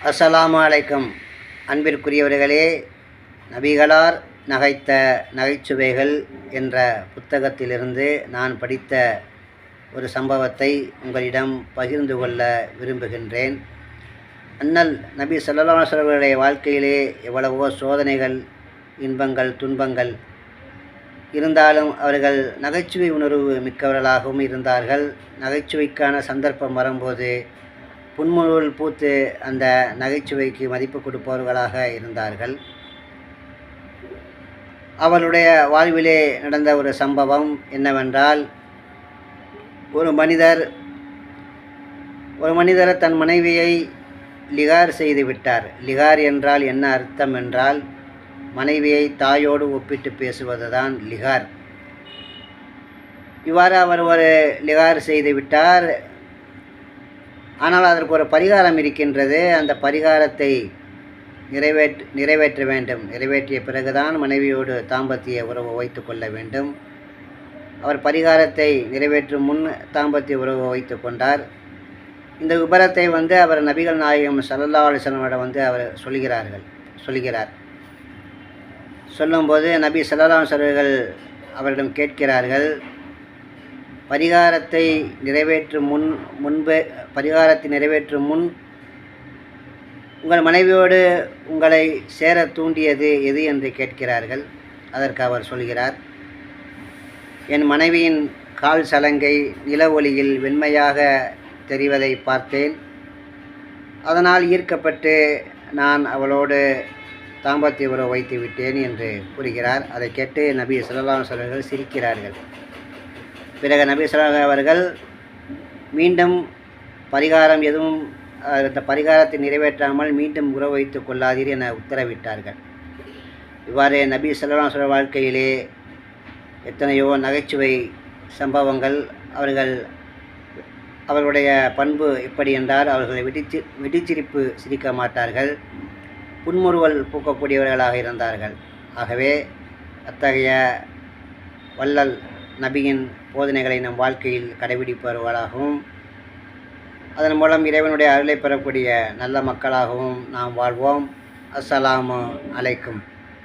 அஸ்ஸலாமு அலைக்கும். அன்பிற்குரியவர்களே, நபிகளார் நகைத்த நகைச்சுவைகள் என்ற புத்தகத்திலிருந்து நான் படித்த ஒரு சம்பவத்தை உங்களிடம் பகிர்ந்து கொள்ள விரும்புகின்றேன். அண்ணல் நபி ஸல்லல்லாஹு அலைஹி வஸல்லம் அவர்களுடைய வாழ்க்கையிலே எவ்வளவோ சோதனைகள், இன்பங்கள், துன்பங்கள் இருந்தாலும் அவர்கள் நகைச்சுவை உணர்வு மிக்கவர்களாகவும் இருந்தார்கள். நகைச்சுவைக்கான சந்தர்ப்பம் வரும்போது புன்முறுவல் பூத்து அந்த நகைச்சுவைக்கு மதிப்பு கொடுப்பவர்களாக இருந்தார்கள். அவருடைய வாழ்விலே நடந்த ஒரு சம்பவம் என்னவென்றால், ஒரு மனிதர் தன் மனைவியை லிகார் செய்து விட்டார். லிகார் என்றால் என்ன அர்த்தம் என்றால், மனைவியை தாயோடு ஒப்பிட்டு பேசுவதுதான் லிகார். இவ்வாறு அவர் ஒரு லிகார் செய்து விட்டார். ஆனால் அதற்கு ஒரு பரிகாரம் இருக்கின்றது. அந்த பரிகாரத்தை நிறைவேற்ற வேண்டும். நிறைவேற்றிய பிறகுதான் மனைவியோடு தாம்பத்திய உறவு வைத்து கொள்ள வேண்டும். அவர் பரிகாரத்தை நிறைவேற்றும் முன் தாம்பத்திய உறவு வைத்து கொண்டார். இந்த விபரத்தை அவர் நபிகள் நாயகம் ஸல்லல்லாஹு அலைஹி வஸல்லம் அவர் சொல்கிறார். சொல்லும்போது நபி ஸல்லல்லாஹு அலைஹி வஸல்லம் அவரிடம் கேட்கிறார்கள், பரிகாரத்தை நிறைவேற்றும் முன் உங்கள் மனைவியோடு உங்களை சேர தூண்டியது எது என்று கேட்கிறார்கள். அதற்கு அவர் சொல்கிறார், என் மனைவியின் கால் சலங்கை நில ஒளியில் வெண்மையாக தெரிவதை பார்த்தேன். அதனால் ஈர்க்கப்பட்டு நான் அவளோடு தாம்பத்திய உறவு வைத்து விட்டேன் என்று கூறுகிறார். அதை கேட்டு நபி ஸல்லல்லாஹு அலைஹி வஸல்லம் சிரிக்கிறார்கள். பிறகு நபி ஸல்லல்லாஹு அவர்கள் மீண்டும் பரிகாரம் எதுவும் அந்த பரிகாரத்தை நிறைவேற்றாமல் மீண்டும் உறவு வைத்து கொள்ளாதீர் என உத்தரவிட்டார்கள். இவ்வாறு நபி ஸல்லல்லாஹு அலைஹி வாழ்க்கையிலே எத்தனையோ நகைச்சுவை சம்பவங்கள். அவர்களுடைய பண்பு எப்படி என்றால், அவர்களை வெடிச்சிரிப்பு சிரிக்க மாட்டார்கள், புன்முறுவல் பூக்கக்கூடியவர்களாக இருந்தார்கள். ஆகவே அத்தகைய வள்ளல் நபியின் போதனைகளை நம் வாழ்க்கையில் கடைபிடிப்பவர்களாகவும் அதன் மூலம் இறைவனுடைய அருளை பெறக்கூடிய நல்ல மக்களாகவும் நாம் வாழ்வோம். அஸ்ஸலாமு அலைக்கும்.